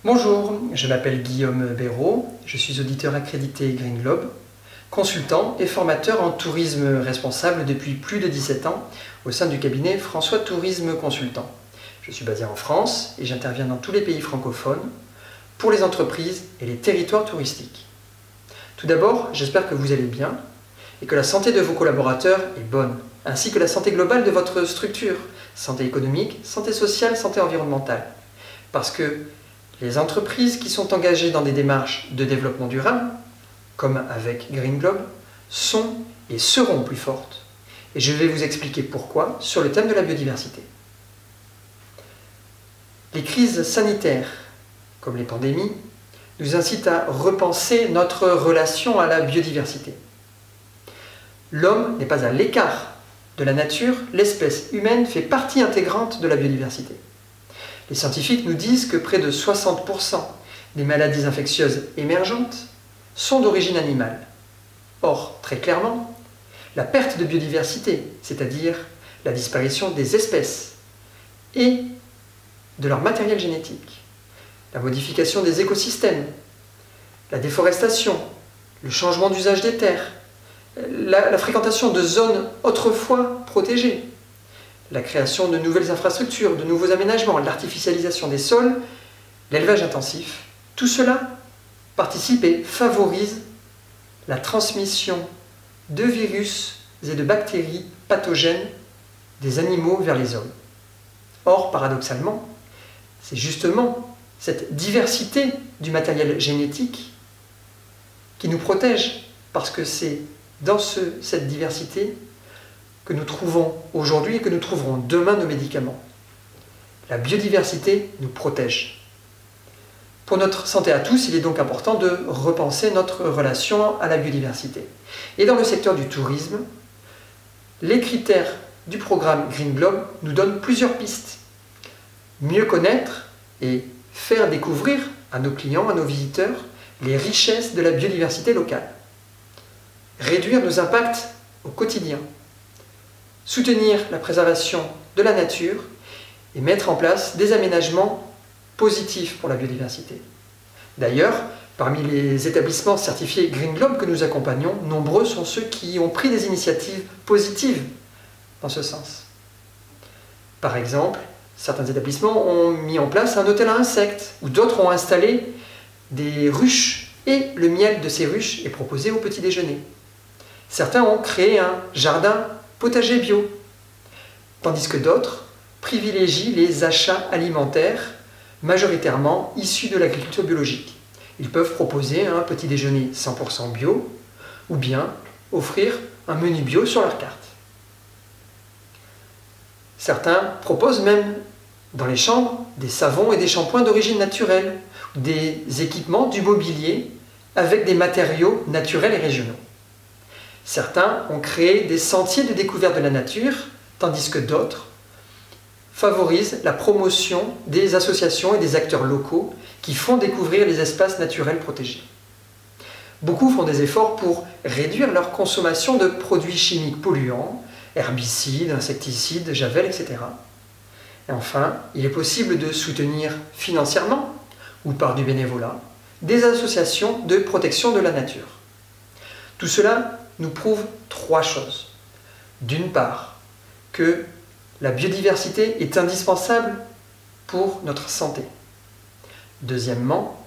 Bonjour, je m'appelle Guillaume Béraud, je suis auditeur accrédité Green Globe, consultant et formateur en tourisme responsable depuis plus de 17 ans au sein du cabinet François Tourisme Consultant. Je suis basé en France et j'interviens dans tous les pays francophones pour les entreprises et les territoires touristiques. Tout d'abord, j'espère que vous allez bien et que la santé de vos collaborateurs est bonne, ainsi que la santé globale de votre structure, santé économique, santé sociale, santé environnementale. Parce que les entreprises qui sont engagées dans des démarches de développement durable, comme avec Green Globe, sont et seront plus fortes. Et je vais vous expliquer pourquoi sur le thème de la biodiversité. Les crises sanitaires, comme les pandémies, nous incitent à repenser notre relation à la biodiversité. L'homme n'est pas à l'écart de la nature, l'espèce humaine fait partie intégrante de la biodiversité. Les scientifiques nous disent que près de 60% des maladies infectieuses émergentes sont d'origine animale. Or, très clairement, la perte de biodiversité, c'est-à-dire la disparition des espèces et de leur matériel génétique, la modification des écosystèmes, la déforestation, le changement d'usage des terres, la fréquentation de zones autrefois protégées, la création de nouvelles infrastructures, de nouveaux aménagements, l'artificialisation des sols, l'élevage intensif, tout cela participe et favorise la transmission de virus et de bactéries pathogènes des animaux vers les hommes. Or, paradoxalement, c'est justement cette diversité du matériel génétique qui nous protège, parce que c'est dans cette diversité que nous trouvons aujourd'hui et que nous trouverons demain nos médicaments. La biodiversité nous protège. Pour notre santé à tous, il est donc important de repenser notre relation à la biodiversité. Et dans le secteur du tourisme, les critères du programme Green Globe nous donnent plusieurs pistes. Mieux connaître et faire découvrir à nos clients, à nos visiteurs, les richesses de la biodiversité locale. Réduire nos impacts au quotidien. Soutenir la préservation de la nature et mettre en place des aménagements positifs pour la biodiversité. D'ailleurs, parmi les établissements certifiés Green Globe que nous accompagnons, nombreux sont ceux qui ont pris des initiatives positives dans ce sens. Par exemple, certains établissements ont mis en place un hôtel à insectes, ou d'autres ont installé des ruches, et le miel de ces ruches est proposé au petit déjeuner. Certains ont créé un jardin potager bio, tandis que d'autres privilégient les achats alimentaires majoritairement issus de l'agriculture biologique. Ils peuvent proposer un petit déjeuner 100% bio ou bien offrir un menu bio sur leur carte. Certains proposent même dans les chambres des savons et des shampoings d'origine naturelle, des équipements, du mobilier avec des matériaux naturels et régionaux. Certains ont créé des sentiers de découverte de la nature, tandis que d'autres favorisent la promotion des associations et des acteurs locaux qui font découvrir les espaces naturels protégés. Beaucoup font des efforts pour réduire leur consommation de produits chimiques polluants, herbicides, insecticides, javel, etc. Et enfin, il est possible de soutenir financièrement ou par du bénévolat des associations de protection de la nature. Tout cela nous prouve trois choses. D'une part, que la biodiversité est indispensable pour notre santé. Deuxièmement,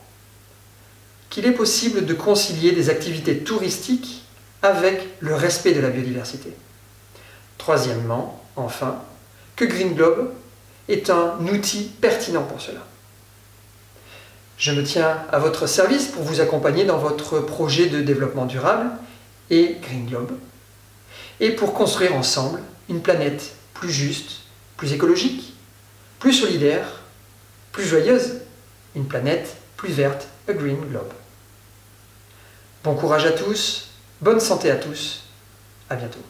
qu'il est possible de concilier des activités touristiques avec le respect de la biodiversité. Troisièmement, enfin, que Green Globe est un outil pertinent pour cela. Je me tiens à votre service pour vous accompagner dans votre projet de développement durable et Green Globe, et pour construire ensemble une planète plus juste, plus écologique, plus solidaire, plus joyeuse, une planète plus verte, a Green Globe. Bon courage à tous, bonne santé à tous, à bientôt.